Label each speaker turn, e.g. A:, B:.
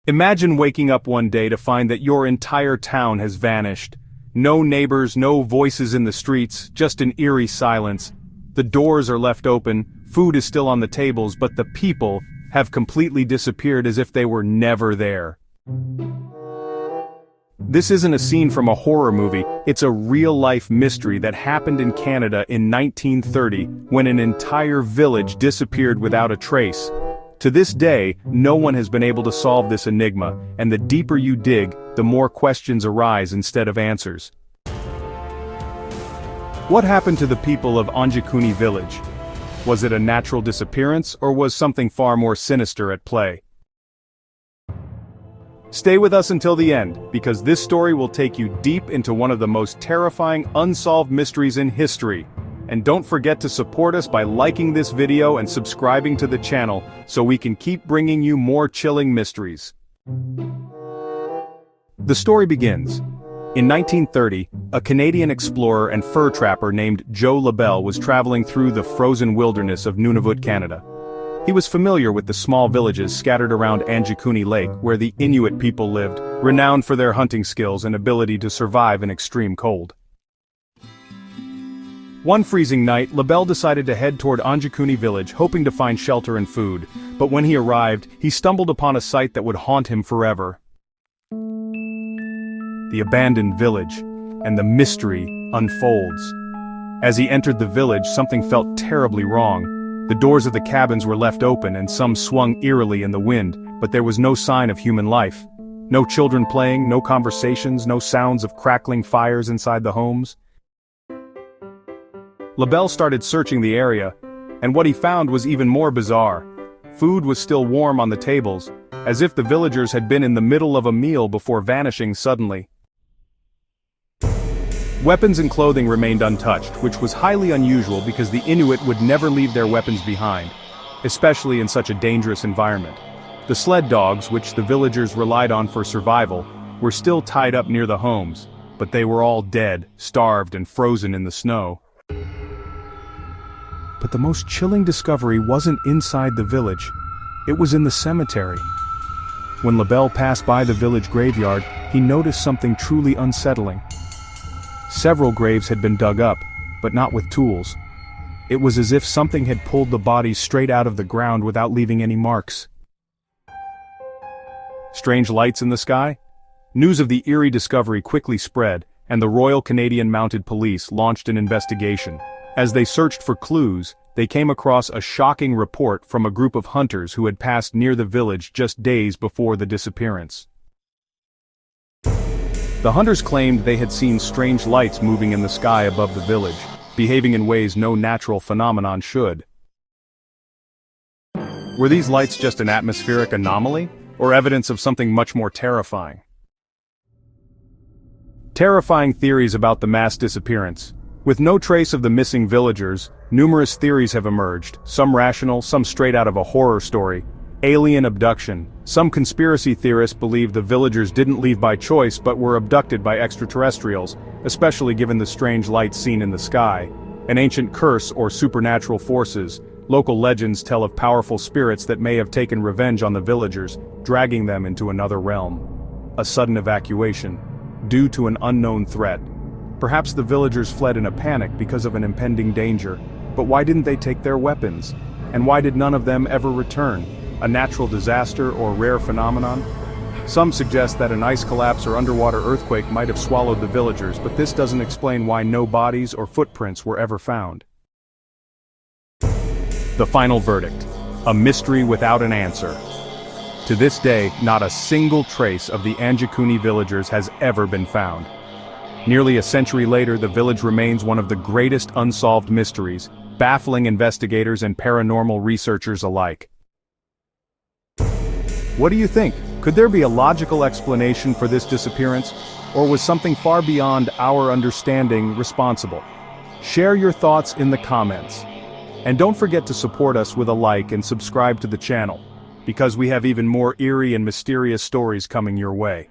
A: Imagine waking up one day to find that your entire town has vanished. No neighbors, no voices in the streets, just an eerie silence. The doors are left open, food is still on the tables, but the people have completely disappeared as if they were never there. This isn't a scene from a horror movie, it's a real-life mystery that happened in Canada in 1930 when an entire village disappeared without a trace. To this day, no one has been able to solve this enigma, and the deeper you dig, the more questions arise instead of answers. What happened to the people of Anjikuni village? Was it a natural disappearance, or was something far more sinister at play? Stay with us until the end, because this story will take you deep into one of the most terrifying unsolved mysteries in history. And don't forget to support us by liking this video and subscribing to the channel, so we can keep bringing you more chilling mysteries. The story begins. In 1930, a Canadian explorer and fur trapper named Joe Labelle was traveling through the frozen wilderness of Nunavut, Canada. He was familiar with the small villages scattered around Anjikuni Lake where the Inuit people lived, renowned for their hunting skills and ability to survive in extreme cold. One freezing night, Labelle decided to head toward Anjikuni village, hoping to find shelter and food, but when he arrived, he stumbled upon a sight that would haunt him forever. The abandoned village, and the mystery unfolds. As he entered the village, something felt terribly wrong. The doors of the cabins were left open and some swung eerily in the wind, but there was no sign of human life. No children playing, no conversations, no sounds of crackling fires inside the homes. Labelle started searching the area, and what he found was even more bizarre. Food was still warm on the tables, as if the villagers had been in the middle of a meal before vanishing suddenly. Weapons and clothing remained untouched, which was highly unusual because the Inuit would never leave their weapons behind, especially in such a dangerous environment. The sled dogs, which the villagers relied on for survival, were still tied up near the homes, but they were all dead, starved and frozen in the snow. But the most chilling discovery wasn't inside the village, it was in the cemetery. When Labelle passed by the village graveyard, he noticed something truly unsettling. Several graves had been dug up, but not with tools. It was as if something had pulled the bodies straight out of the ground without leaving any marks. Strange lights in the sky? News of the eerie discovery quickly spread, and the Royal Canadian Mounted Police launched an investigation. As they searched for clues, they came across a shocking report from a group of hunters who had passed near the village just days before the disappearance. The hunters claimed they had seen strange lights moving in the sky above the village, behaving in ways no natural phenomenon should. Were these lights just an atmospheric anomaly, or evidence of something much more terrifying? Terrifying theories about the mass disappearance. With no trace of the missing villagers, numerous theories have emerged, some rational, some straight out of a horror story. Alien abduction. Some conspiracy theorists believe the villagers didn't leave by choice but were abducted by extraterrestrials, especially given the strange lights seen in the sky. An ancient curse or supernatural forces. Local legends tell of powerful spirits that may have taken revenge on the villagers, dragging them into another realm. A sudden evacuation. Due to an unknown threat. Perhaps the villagers fled in a panic because of an impending danger, but why didn't they take their weapons? And why did none of them ever return? A natural disaster or rare phenomenon? Some suggest that an ice collapse or underwater earthquake might have swallowed the villagers, but this doesn't explain why no bodies or footprints were ever found. The final verdict. A mystery without an answer. To this day, not a single trace of the Anjikuni villagers has ever been found. Nearly a century later, the village remains one of the greatest unsolved mysteries, baffling investigators and paranormal researchers alike. What do you think? Could there be a logical explanation for this disappearance, or was something far beyond our understanding responsible? Share your thoughts in the comments. And don't forget to support us with a like and subscribe to the channel, because we have even more eerie and mysterious stories coming your way.